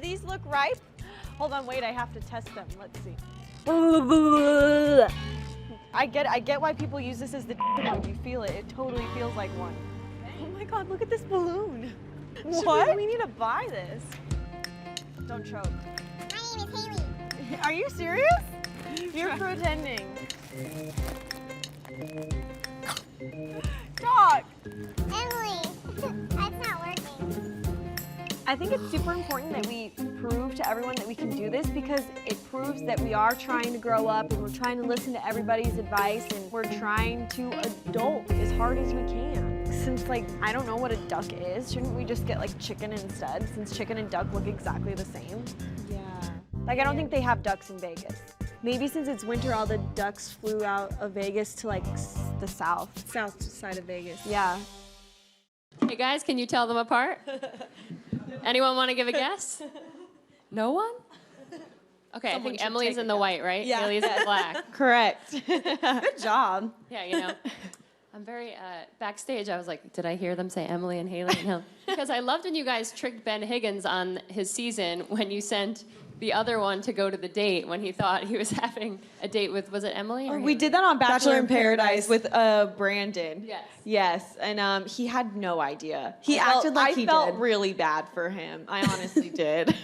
these look ripe? Hold on, wait, I have to test them. Let's see. I get why people use this as the one. You feel it. It totally feels like one. Oh my God, look at this balloon. What? We need to buy this. Don't choke. My name is Haley. Are you serious? You're pretending. Talk. Emily, that's not working. I think it's super important that we prove to everyone that we can do this because it proves that we are trying to grow up and we're trying to listen to everybody's advice and we're trying to adult as hard as we can. Since I don't know what a duck is, shouldn't we just get chicken instead since chicken and duck look exactly the same? Yeah. I don't think they have ducks in Vegas. Maybe since it's winter, all the ducks flew out of Vegas to the south. South side of Vegas. Yeah. Hey guys, can you tell them apart? Anyone want to give a guess? No one? Okay, I think Emily's in the white, right? Yeah. Haley's in the black. Correct. Good job. Yeah, I'm very, backstage, I was like, did I hear them say Emily and Haley and Haley? Because I loved when you guys tricked Ben Higgins on his season when you sent the other one to go to the date when he thought he was having a date with, was it Emily? Or We did that on Bachelor in Paradise with Brandon. Yes. Yes, and he had no idea. He acted like he I felt did. really bad for him. I honestly did.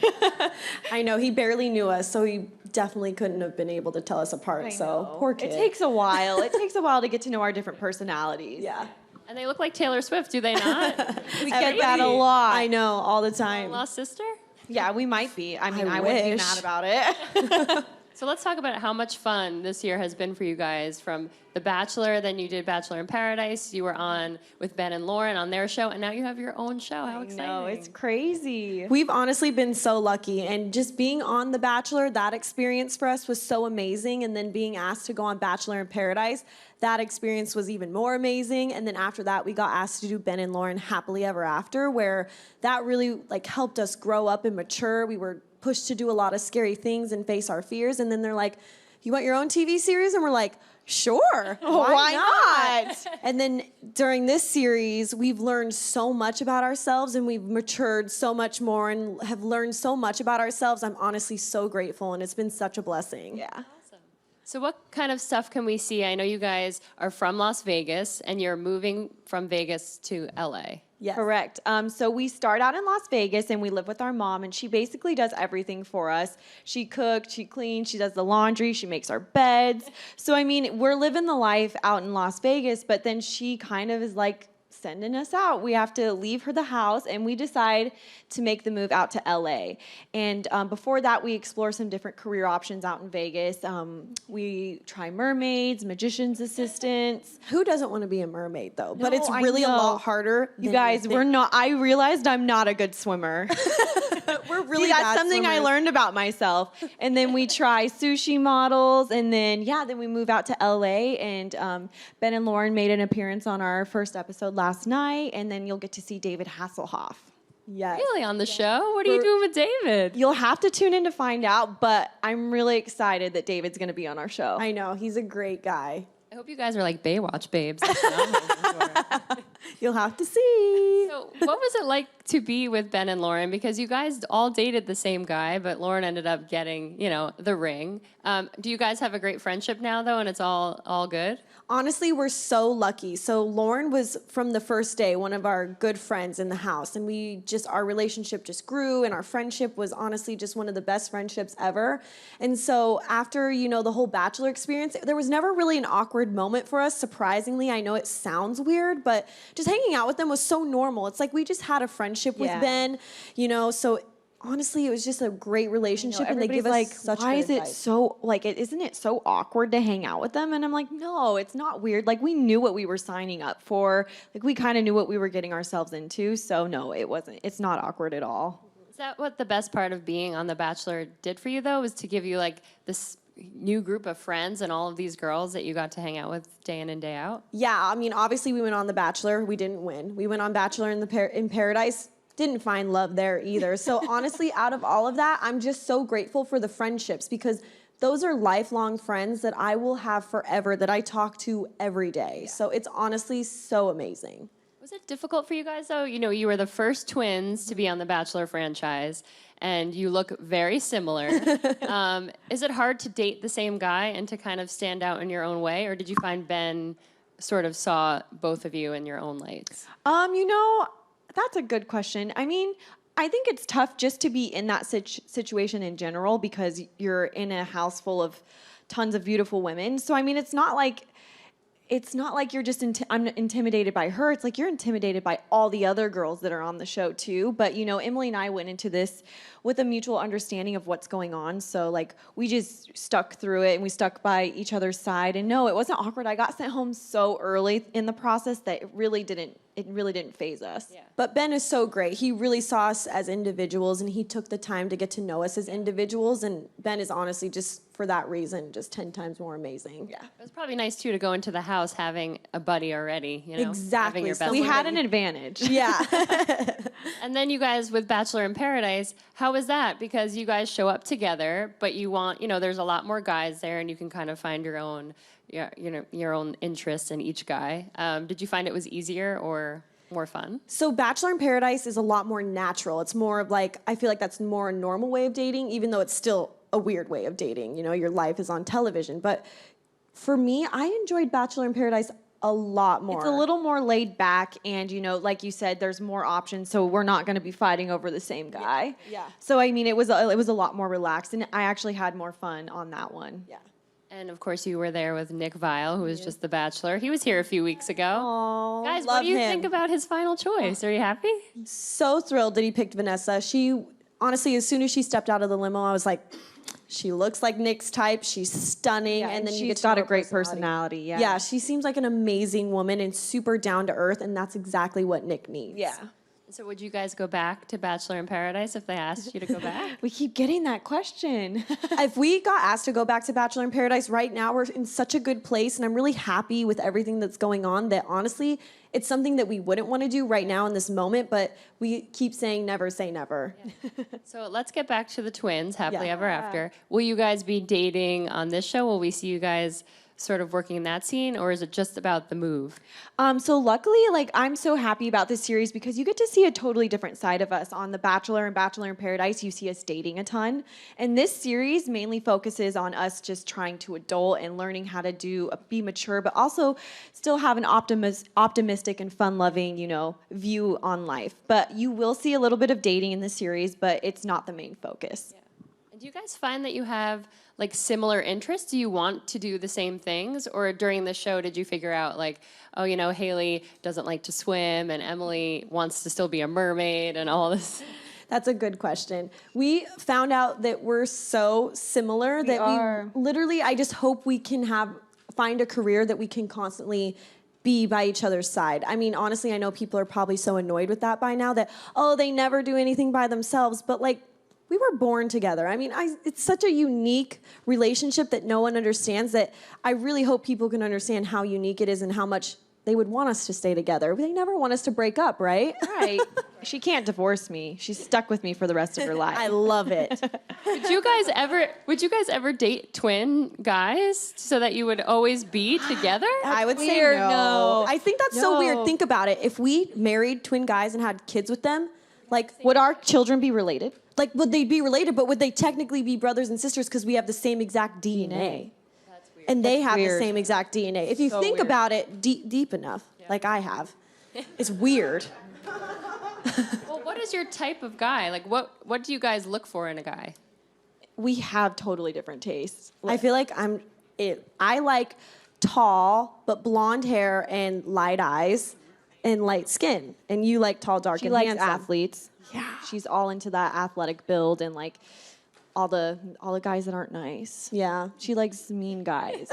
I know, he barely knew us, so he definitely couldn't have been able to tell us apart, so poor kid. It takes a while. It takes a while to get to know our different personalities. Yeah. And they look like Taylor Swift, do they not? We get that a lot. I know, all the time. Lost sister? Yeah, we might be. I mean, I I wouldn't be wish. mad about it. So let's talk about how much fun this year has been for you guys. From The Bachelor, then you did Bachelor in Paradise. You were on with Ben and Lauren on their show, and now you have your own show. How exciting. No, it's crazy. We've honestly been so lucky, and just being on The Bachelor, that experience for us was so amazing, and then being asked to go on Bachelor in Paradise, that experience was even more amazing, and then after that, we got asked to do Ben and Lauren Happily Ever After, where that really helped us grow up and mature. We were pushed to do a lot of scary things and face our fears, and then they're like, you want your own TV series? And we're like, sure, why not? And then during this series, we've learned so much about ourselves and we've matured so much more and have learned so much about ourselves. I'm honestly so grateful and it's been such a blessing. Yeah. So what kind of stuff can we see? I know you guys are from Las Vegas, and you're moving from Vegas to LA. Yes. Correct. So we start out in Las Vegas and we live with our mom and she basically does everything for us. She cooks, she cleans, she does the laundry, she makes our beds. So I mean, we're living the life out in Las Vegas, but then she kind of is sending us out. We have to leave the house and we decide to make the move out to LA. And before that, we explore some different career options out in Vegas. We try mermaids, magician's assistants. Who doesn't want to be a mermaid though? But No, it's I really a know. lot harder. You guys, I realized I'm not a good swimmer. We're really that's bad something I swimmers. learned about myself. And then we try sushi models, and then we move out to LA. And Ben and Lauren made an appearance on our first episode last night, and then you'll get to see David Hasselhoff. Yes. Really, on the show? What are you doing with David? You'll have to tune in to find out, but I'm really excited that David's going to be on our show. I know, he's a great guy. I hope you guys are like Baywatch babes. That's what I'm hoping for. You'll have to see. So what was it like to be with Ben and Lauren? Because you guys all dated the same guy, but Lauren ended up getting, the ring. Do you guys have a great friendship now, though, and it's all good? Honestly, we're so lucky. So Lauren was, from the first day, one of our good friends in the house. And our relationship just grew, and our friendship was honestly just one of the best friendships ever. And so after, the whole Bachelor experience, there was never really an awkward moment for us, surprisingly. I know it sounds weird, but just hanging out with them was so normal. It's like we just had a friendship with Ben, so honestly, it was just a great relationship, and they give us such why good is it advice. so, isn't it so awkward to hang out with them? And I'm like, no, it's not weird. We knew what we were signing up for. We kind of knew what we were getting ourselves into. So no, it wasn't. It's not awkward at all. Is that what the best part of being on The Bachelor did for you, though, was to give you, this new group of friends and all of these girls that you got to hang out with day in and day out? Yeah, I mean, obviously we went on The Bachelor. We didn't win. We went on Bachelor in Paradise. Didn't find love there either. So honestly, out of all of that, I'm just so grateful for the friendships because those are lifelong friends that I will have forever, that I talk to every day. So it's honestly so amazing. Was it difficult for you guys, though? You know, you were the first twins to be on the Bachelor franchise, and you look very similar. Is it hard to date the same guy and to kind of stand out in your own way, or did you find Ben sort of saw both of you in your own lights? You know, that's a good question. I mean, I think it's tough just to be in that situation in general because you're in a house full of tons of beautiful women. So I mean, it's not like you're just I'm intimidated by her. It's like you're intimidated by all the other girls that are on the show too. But you know, Emily and I went into this with a mutual understanding of what's going on. So like we just stuck through it and we stuck by each other's side. And no, it wasn't awkward. I got sent home so early in the process that it really didn't faze us. Yeah. But Ben is so great. He really saw us as individuals, and he took the time to get to know us as individuals. And Ben is honestly, just for that reason, just 10 times more amazing. Yeah. It was probably nice, too, to go into the house having a buddy already, you know? Exactly. Having your best We Someone had that an advantage. Yeah. And then you guys with Bachelor in Paradise, how was that? Because you guys show up together, but you want, you know, there's a lot more guys there, and you can kind of find your own, your own interests in each guy. Did you find it was easier or more fun? So Bachelor in Paradise is a lot more natural. It's more of like, I feel like that's more a normal way of dating, even though it's still a weird way of dating. You know, your life is on television. But for me, I enjoyed Bachelor in Paradise a lot more. It's a little more laid back, and you know, like you said, there's more options, so we're not going to be fighting over the same guy. Yeah. So I mean, it was a lot more relaxed, and I actually had more fun on that one. Yeah. And of course, you were there with Nick Viall, who was just the Bachelor. He was here a few weeks ago. Aww, Guys, what love do you him. think about his final choice? Are you happy? So thrilled that he picked Vanessa. She, honestly, as soon as she stepped out of the limo, I was like, she looks like Nick's type. She's stunning. Yeah, and then you she's get to got know a her great personality. Yeah. Yeah, she seems like an amazing woman and super down to earth, and that's exactly what Nick needs. Yeah. So would you guys go back to Bachelor in Paradise if they asked you to go back? We keep getting that question. If we got asked to go back to Bachelor in Paradise right now, we're in such a good place, and I'm really happy with everything that's going on that honestly, it's something that we wouldn't want to do right now in this moment, but we keep saying never say never. Yeah. So let's get back to the twins, happily Yeah. ever after. Will you guys be dating on this show? Will we see you guys sort of working in that scene, or is it just about the move? So luckily, like, I'm so happy about this series because you get to see a totally different side of us. On The Bachelor and Bachelor in Paradise, you see us dating a ton. And this series mainly focuses on us just trying to adult and learning how to be mature, but also still have an optimistic and fun-loving, you know, view on life. But you will see a little bit of dating in this series, but it's not the main focus. Yeah. And do you guys find that you have like similar interests? Do you want to do the same things? Or during the show, did you figure out like, oh, you know, Haley doesn't like to swim and Emily wants to still be a mermaid and all this? That's a good question. We found out that we're so similar that we literally, I just hope we can find a career that we can constantly be by each other's side. I mean, honestly, I know people are probably so annoyed with that by now that, oh, they never do anything by themselves, but like, we were born together. I mean, it's such a unique relationship that no one understands, that I really hope people can understand how unique it is and how much they would want us to stay together. They never want us to break up, right? Right. She can't divorce me. She's stuck with me for the rest of her life. I love it. Would you guys ever date twin guys so that you would always be together? I would say weird. no. No. I think that's so No. weird. Think about it. If we married twin guys and had kids with them, like, Would our children be related? would they be related, but would they technically be brothers and sisters because we have the same exact DNA? That's weird. And they have weird. the same exact DNA. If you So think weird. about it deep enough, like I have, it's weird. Well, what is your type of guy? Like, what do you guys look for in a guy? We have totally different tastes. I feel like I like tall but blonde hair and light eyes and light skin, and you like tall, dark, She and likes handsome. athletes. Yeah. She's all into that athletic build and like all the guys that aren't nice. Yeah, She likes mean guys.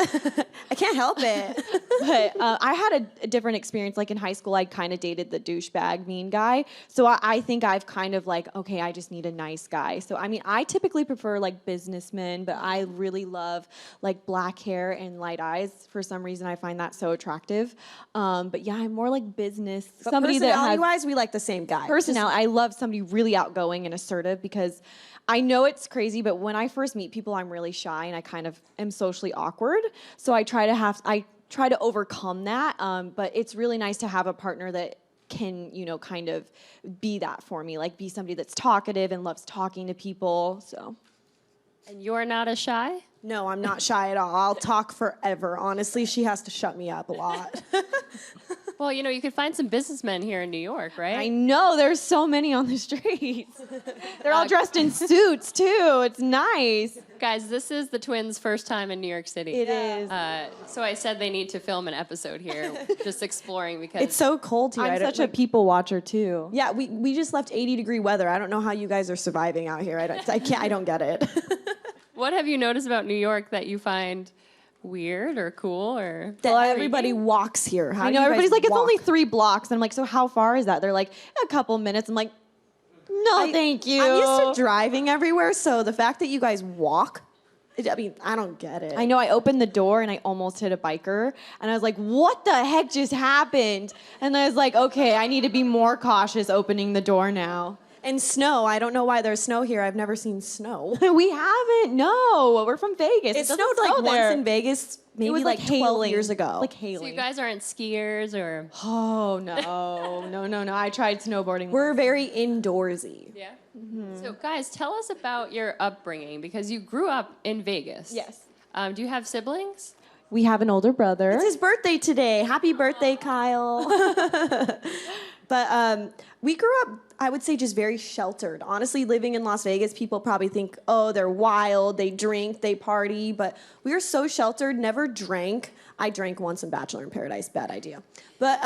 I can't help it. But I had a different experience. Like in high school, I kind of dated the douchebag mean guy. So I think I've kind of like, okay, I just need a nice guy. So I mean, I typically prefer like businessmen, but I really love like black hair and light eyes. For some reason, I find that so attractive. But yeah, I'm more like business. But Somebody that has personality-wise, we like the same guy. personality. I love somebody really outgoing and assertive because I know it's crazy, but when I first meet people, I'm really shy and I kind of am socially awkward. So I try to overcome that. But it's really nice to have a partner that can, kind of be that for me, like be somebody that's talkative and loves talking to people. So. And you're not as shy? No, I'm not shy at all. I'll talk forever. Honestly, she has to shut me up a lot. Well, you could find some businessmen here in New York, right? I know, there's so many on the streets. They're all dressed in suits, too. It's nice. Guys, this is the twins' first time in New York City. It is. So I said they need to film an episode here, just exploring because It's so cold here. I'm such a people watcher, too. Yeah, we just left 80-degree weather. I don't know how you guys are surviving out here. I don't get it. What have you noticed about New York that you find weird or cool or That everybody walks here. How I do know, you everybody's guys like, it's walk? only 3 blocks. And I'm like, so how far is that? They're like, a couple minutes. I'm like, no, thank you. I'm used to driving everywhere, so the fact that you guys walk, I don't get it. I know, I opened the door and I almost hit a biker. And I was like, what the heck just happened? And I was like, okay, I need to be more cautious opening the door now. And snow, I don't know why there's snow here. I've never seen snow. We haven't. No, we're from Vegas. It doesn't snowed snow like there. once in Vegas, maybe It was like 12 hailing. years ago. Like so hailing. you guys aren't skiers or Oh, no. I tried snowboarding. We're very indoorsy. yeah. So guys, tell us about your upbringing because you grew up in Vegas. Yes. Do you have siblings? We have an older brother. It's his birthday today. Happy birthday, Kyle. But we grew up, I would say, just very sheltered. Honestly, living in Las Vegas, people probably think, oh, they're wild, they drink, they party. But we were so sheltered, never drank. I drank once in Bachelor in Paradise, bad idea. But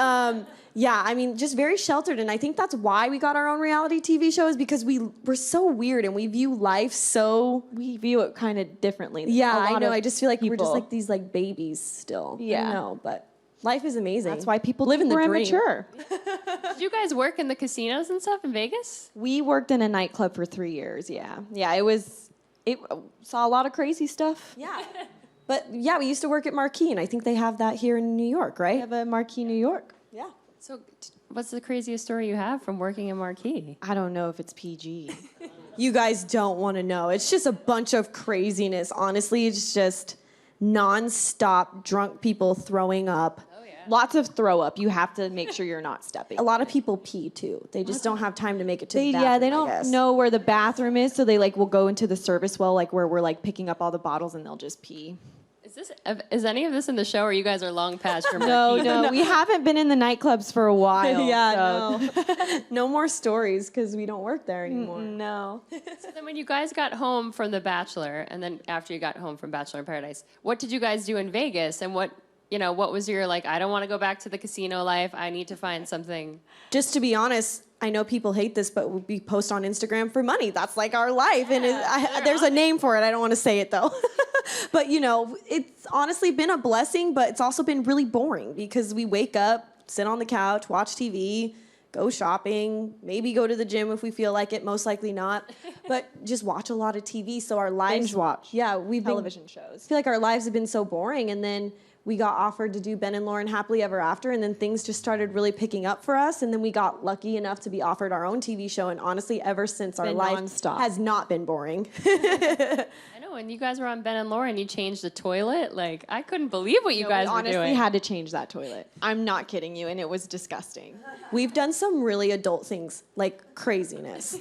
yeah, I mean, just very sheltered. And I think that's why we got our own reality TV show is because we're so weird and we view life so... We view it kind of differently. Yeah, A lot I know. of I just feel like we're just people. like these like babies still. Yeah. I know, but life is amazing. That's why people live in the we're dream. immature. Did you guys work in the casinos and stuff in Vegas? We worked in a nightclub for 3 years. Yeah, it saw a lot of crazy stuff. Yeah. But yeah, we used to work at Marquee, and I think they have that here in New York, We right? have a Marquee, New York. Yeah. So what's the craziest story you have from working in Marquee? I don't know if it's PG. You guys don't want to know. It's just a bunch of craziness. Honestly, it's just nonstop drunk people throwing up. Lots of throw up. You have to make sure you're not stepping. A lot of people pee too. They just don't have time to make it to They, the bathroom. they I don't guess. know where the bathroom is, so they will go into the service well, where we're picking up all the bottles, and they'll just pee. Is any of this in the show, or you guys are long past your No, Marquee? we haven't been in the nightclubs for a while. Yeah, so. no. No more stories because we don't work there anymore. No. So then when you guys got home from The Bachelor, and then after you got home from Bachelor in Paradise, what did you guys do in Vegas? And what was your, I don't want to go back to the casino life. I need to find something. Just to be honest, I know people hate this, but we post on Instagram for money. That's like our life. And there's a name for it. I don't want to say it though. But it's honestly been a blessing, but it's also been really boring because we wake up, sit on the couch, watch TV, go shopping, maybe go to the gym if we feel like it, most likely not. But just watch a lot of TV. So our lives... Binge watch. Yeah, we've Television I shows. feel like our lives have been so boring, and then we got offered to do Ben and Lauren Happily Ever After, and then things just started really picking up for us, and then we got lucky enough to be offered our own TV show, and honestly, ever since our Been life nonstop. has not been boring. I know, when you guys were on Ben and Lauren, you changed the toilet. I couldn't believe what you guys we were honestly doing. had to change that toilet. I'm not kidding you, and it was disgusting. We've done some really adult things, like craziness.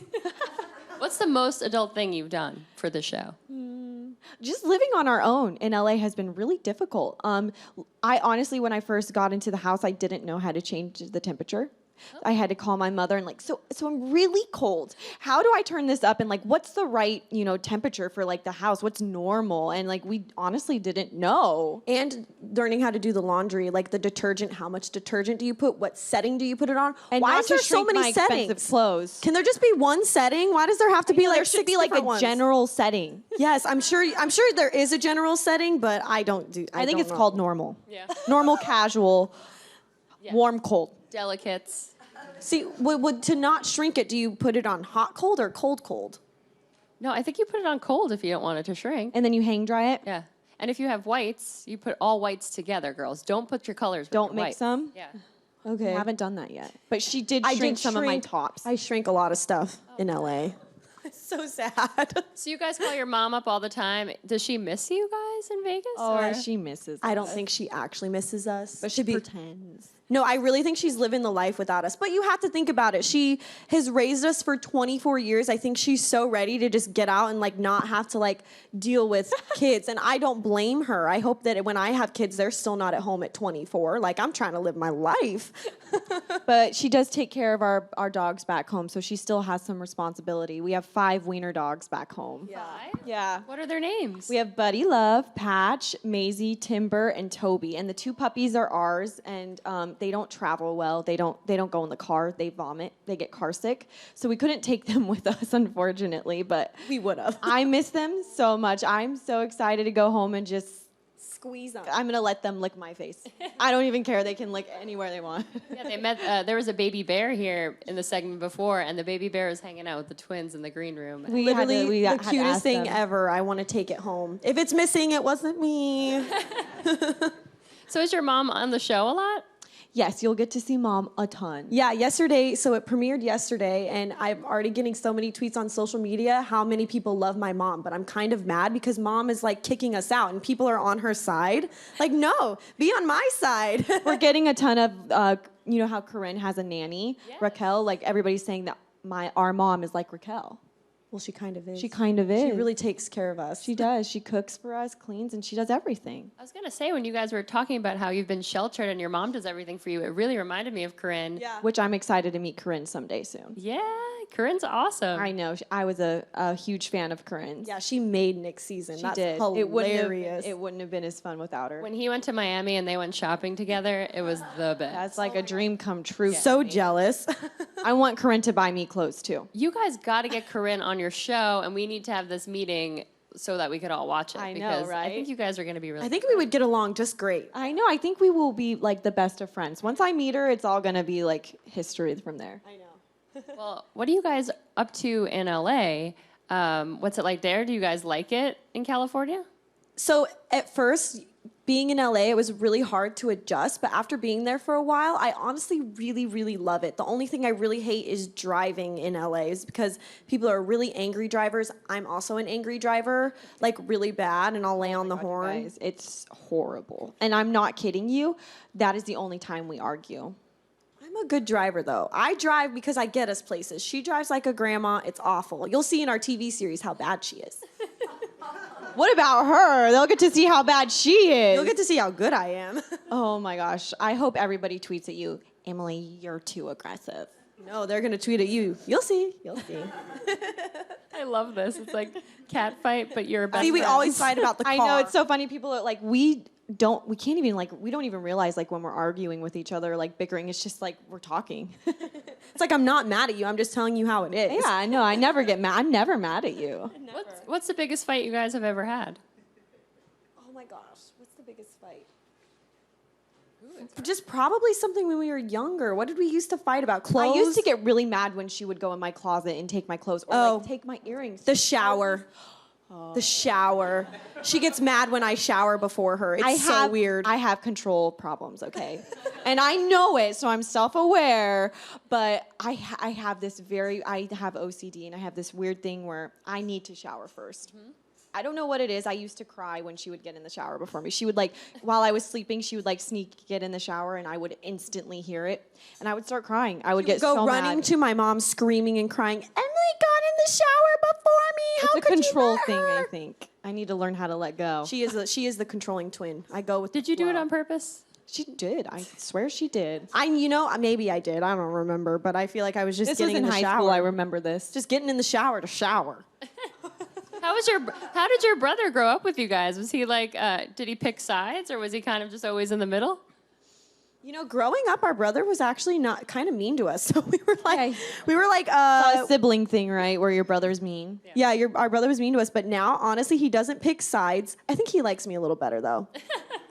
What's the most adult thing you've done for the show? Just living on our own in LA has been really difficult. I honestly, when I first got into the house, I didn't know how to change the temperature. I had to call my mother and so I'm really cold. How do I turn this up? And what's the right, temperature for the house? What's normal? And we honestly didn't know. And learning how to do the laundry, like the detergent, how much detergent do you put? What setting do you put it on? And why not is there to so shrink many my expensive settings? clothes. Can there just be one setting? Why does there have to be There should six be a different ones? general setting. Yes, I'm sure there is a general setting, but I don't do. I think don't it's know. called normal. Yeah. Normal, casual, Yeah. warm, cold. Delicates. See, to not shrink it, do you put it on hot cold or cold cold? No, I think you put it on cold if you don't want it to shrink. And then you hang dry it. Yeah. And if you have whites, you put all whites together, girls. Don't put your colors with Don't your mix whites. them? Yeah. Okay. I haven't done that yet. But she did I shrink did some of my shrink- tops. I shrink a lot of stuff in LA. It's so sad. So you guys call your mom up all the time. Does she miss you guys in Vegas? Oh, or? she misses I don't us. think she actually misses us. But she pretends. No, I really think she's living the life without us. But you have to think about it. She has raised us for 24 years. I think she's so ready to just get out and like not have to like deal with kids. And I don't blame her. I hope that when I have kids, they're still not at home at 24. Like I'm trying to live my life. But she does take care of our dogs back home, so she still has some responsibility. We have 5 wiener dogs back home. Five? Yeah. What are their names? We have Buddy Love, Patch, Maisie, Timber, and Toby. And the 2 puppies are ours, and they don't travel well. They don't go in the car. They vomit. They get car sick. So we couldn't take them with us, unfortunately. But We would have. I miss them so much. I'm so excited to go home and just. Squeeze them. I'm gonna let them lick my face. I don't even care. They can lick anywhere they want. Yeah, they met. There was a baby bear here in the segment before, and the baby bear was hanging out with the twins in the green room. Literally had the to cutest ask thing them. ever. I want to take it home. If it's missing, it wasn't me. So is your mom on the show a lot? Yes, you'll get to see Mom a ton. Yeah, yesterday, so it premiered yesterday, and I'm already getting so many tweets on social media how many people love my mom, but I'm kind of mad because Mom is like kicking us out and people are on her side. Like, no, be on my side. We're getting a ton of, you know how Corinne has a nanny, Yes. Raquel? Like everybody's saying that our mom is like Raquel. Well, she kind of is. She kind of is. She really takes care of us. She does. She cooks for us, cleans, and she does everything. I was gonna say when you guys were talking about how you've been sheltered and your mom does everything for you, it really reminded me of Corinne. Yeah. Which I'm excited to meet Corinne someday soon. Yeah, Corinne's awesome. I know. I was a huge fan of Corinne's. Yeah, she made Nick's season. she That's did. hilarious. It wouldn't have been as fun without her. When he went to Miami and they went shopping together, it was the best. That's like a dream come true. So jealous. I want Corinne to buy me clothes too. You guys got to get Corinne on your show, and we need to have this meeting so that we could all watch it. I know, because I right? think you guys are going to be really. I think we would get along just great. I know. I think we will be like the best of friends. Once I meet her, it's all gonna be like history from there. I know. Well, what are you guys up to in LA? What's it like there? Do you guys like it in California? So at first, being in LA, it was really hard to adjust, but after being there for a while, I honestly really, really love it. The only thing I really hate is driving in LA is because people are really angry drivers. I'm also an angry driver, like really bad, and I'll lay on the horn. Guys, it's horrible. And I'm not kidding you. That is the only time we argue. I'm a good driver though. I drive because I get us places. She drives like a grandma. It's awful. You'll see in our TV series how bad she is. What about her? They'll get to see how bad she is. You'll get to see how good I am. Oh my gosh. I hope everybody tweets at you, Emily, you're too aggressive. No, they're gonna tweet at you. You'll see. You'll see. I love this. It's like cat fight, but you're a best See, we friends. always fight about the car. I know, it's so funny. People are like, we don't even realize like when we're arguing with each other, like bickering, it's just like we're talking. It's like I'm not mad at you. I'm just telling you how it is. Yeah, I know. I never get mad. I'm never mad at you. What's the biggest fight you guys have ever had? Oh my gosh, what's the biggest fight? Just probably something when we were younger. What did we used to fight about? Clothes? I used to get really mad when she would go in my closet and take my clothes or Oh. like take my earrings. the shower. The shower. She gets mad when I shower before her. It's so weird. I have control problems, okay? And I know it, so I'm self-aware, but I have OCD, and I have this weird thing where I need to shower first. I don't know what it is. I used to cry when she would get in the shower before me. She would like, while I was sleeping, she would like get in the shower, and I would instantly hear it, and I would start crying. I would get go so running mad. to my mom, screaming and crying. Emily got in the shower before me. How It's a could control you let thing, her? I think. I need to learn how to let go. She is the controlling twin. I go with. Did you do it on purpose? She did. I swear she did. Maybe I did. I don't remember, but I feel like I was just This was getting in in the high shower. school. I remember this. Just getting in the shower to shower. How did your brother grow up with you guys? Was he like, did he pick sides, or was he kind of just always in the middle? You know, growing up, our brother was actually not kind of mean to us. So we were like, Okay. A sibling thing, right? Where your brother's mean. yeah, our brother was mean to us. But now, honestly, he doesn't pick sides. I think he likes me a little better though,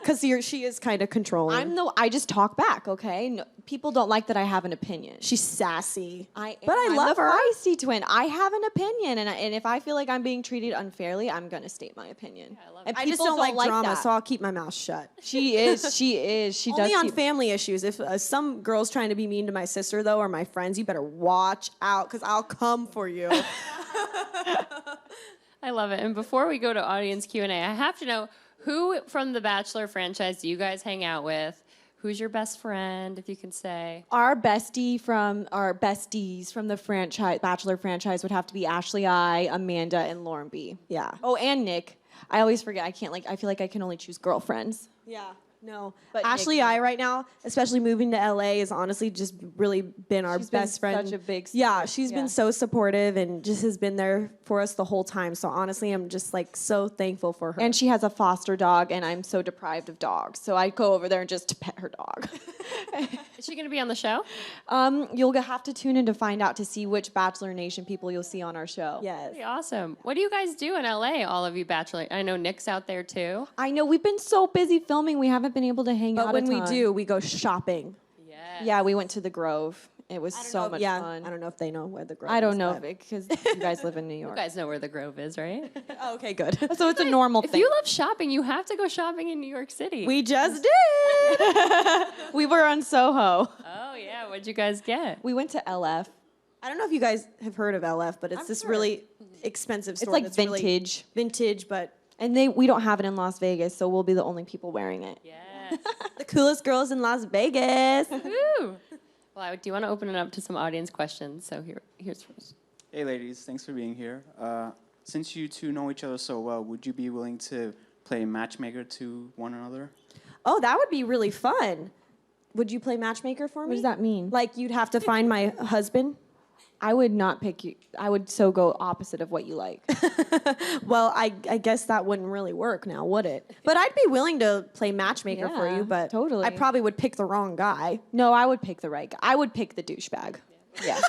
because she is kind of controlling. I just talk back, okay? No, people don't like that I have an opinion. She's sassy. I I'm love the her. Feisty twin. I have an opinion, and if I feel like I'm being treated unfairly, I'm gonna state my opinion. I love And I just people don't like drama, that. so I'll keep my mouth shut. She is. She Only does. on keep- family issues. If some girl's trying to be mean to my sister, though, or my friends, you better watch out, because I'll come for you. I love it. And before we go to audience Q&A, I have to know, who from the Bachelor franchise do you guys hang out with? Who's your best friend, if you can say? Our besties from the Bachelor franchise would have to be Ashley I, Amanda, and Lauren B. Yeah. Oh, and Nick. I always forget. I feel like I can only choose girlfriends. Yeah. No, But Ashley Nick- I right now, especially moving to LA, is honestly just really been our She's been best friend. such a big yeah, support. she's Yeah. been so supportive and just has been there for us the whole time. So honestly, I'm just like so thankful for her. And she has a foster dog, and I'm so deprived of dogs. So I go over there and just pet her dog. Is she going to be on the show? You'll have to tune in to find out to see which Bachelor Nation people you'll see on our show. yes. Pretty awesome. What do you guys do in LA, all of you Bachelor? I know Nick's out there too. I know we've been so busy filming, we haven't been able to hang out. But when a we ton. do, we go shopping. Yeah. Yeah, we went to the Grove. It was so much yeah, fun. I don't know if they know where the Grove I don't is, know but- because you guys live in New You York. guys know where the Grove is, right? Oh, okay, good. So it's a normal If thing. you love shopping, you have to go shopping in New York City. We just did. We were on Soho. Oh, yeah. What'd you guys get? We went to LF. I don't know if you guys have heard of LF, but it's I'm this sure. really expensive It's store. like that's really vintage. vintage, but And we don't have it in Las Vegas, so we'll be the only people wearing it. Yeah. the coolest girls in Las Vegas. Woo. Well, do you want to open it up to some audience questions? So here's first. Hey, ladies, thanks for being here. Since you two know each other so well, would you be willing to play matchmaker to one another? Oh, that would be really fun. Would you play matchmaker for me? What does that mean? Like you'd have to find my husband? I would not pick you. I would so go opposite of what you like. Well, I guess that wouldn't really work now, would it? But I'd be willing to play matchmaker for Yeah, you, but totally. I probably would pick the wrong guy. No, I would pick the right guy. I would pick the douchebag. Yeah.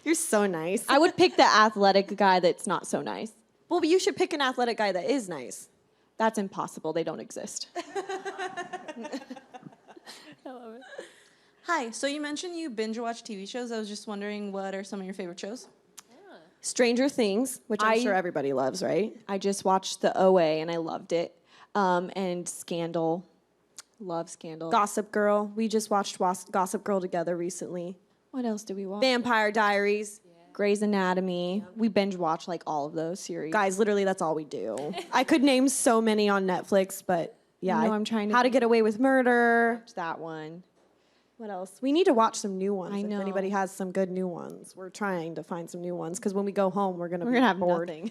You're so nice. I would pick the athletic guy that's not so nice. Well, but you should pick an athletic guy that is nice. That's impossible. They don't exist. I love it. Hi, so you mentioned you binge watch TV shows. I was just wondering what are some of your favorite shows? Stranger Things, which I'm I- sure everybody loves, right? I just watched the OA and I loved it. And Scandal. Love Scandal. Gossip Girl. We just watched Gossip Girl together recently. What else do we watch? Vampire Diaries. Grey's Anatomy. We binge watch like all of those series. Guys, literally, that's all we do. I could name so many on Netflix, but yeah. No, I'm trying to How to think. Get Away with Murder. That one. What else? We need to watch some new ones. I If know. anybody has some good new ones. We're trying to find some new ones because when we go home, we're gonna be have bored. nothing.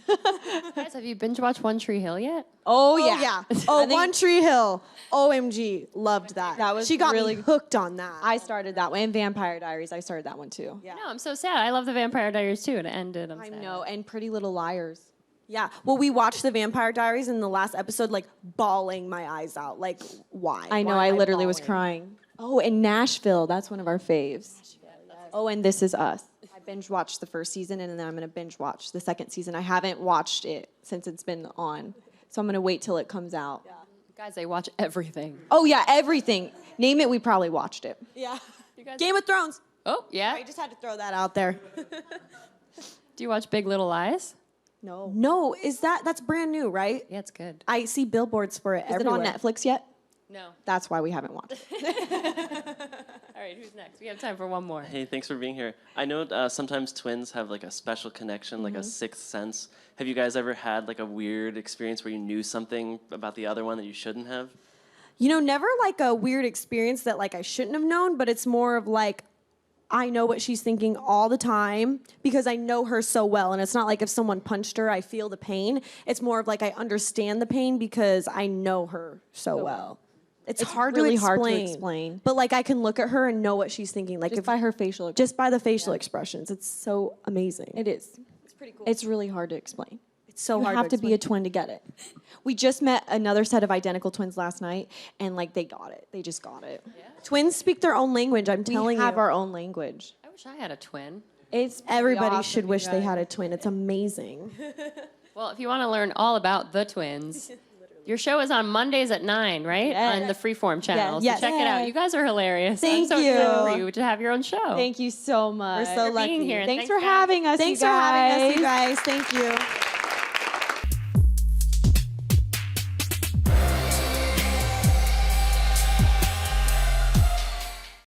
Guys, have you binge watched One Tree Hill yet? Oh, Oh yeah. Oh, I think One Tree Hill. OMG, loved that. That was she got really- me hooked on that. I started that one. And Vampire Diaries. I started that one too. Yeah. No, I'm so sad. I love the Vampire Diaries too, and it ended. I'm I sad. know. And Pretty Little Liars. Yeah. Well, we watched the Vampire Diaries in the last episode, like bawling my eyes out. Like, why? I know. Why I am literally was bawling? crying. Oh, and Nashville. That's one of our faves. Oh, and This Is Us. I binge watched the first season, and then I'm gonna binge watch the second season. I haven't watched it since it's been on, so I'm gonna wait till it comes out. Guys, they watch everything. Oh yeah, everything. Name it. We probably watched it. Yeah. You guys? Game of Thrones. Oh, yeah. I just had to throw that out there. Do you watch Big Little Lies? No. No, that's brand new, right? Yeah, it's good. I see billboards for it Is everywhere. it on Netflix yet? No. That's why we haven't watched it. All right, who's next? We have time for one more. Hey, thanks for being here. I know sometimes twins have like a special connection, like a sixth sense. Have you guys ever had like a weird experience where you knew something about the other one that you shouldn't have? You know, never like a weird experience that like I shouldn't have known, but it's more of like I know what she's thinking all the time because I know her so well. And it's not like if someone punched her, I feel the pain. It's more of like I understand the pain because I know her so well. It's hard really to hard to explain. explain. But like I can look at her and know what she's thinking. Like Just if by her facial. just by the facial expressions. It's so amazing. It is. It's pretty cool. It's really hard to explain. It's so You hard have to be a explain. twin to get it. We just met another set of identical twins last night, and like they got it. They just got it. Twins speak their own language, I'm telling We have you. our own language. I wish I had a twin. It's Everybody awesome, should you wish they guys. had a twin. It's amazing. Well, if you want to learn all about the twins, your show is on Mondays at 9, right? Yes. On the Freeform channel. Yes. So check it out. You guys are hilarious. Thank I'm so excited you. for you to have your own show. Thank you so much. We're so for being lucky. here. Thanks Thanks, for guys. having us. Thanks you for having us, guys. you guys. Thank you.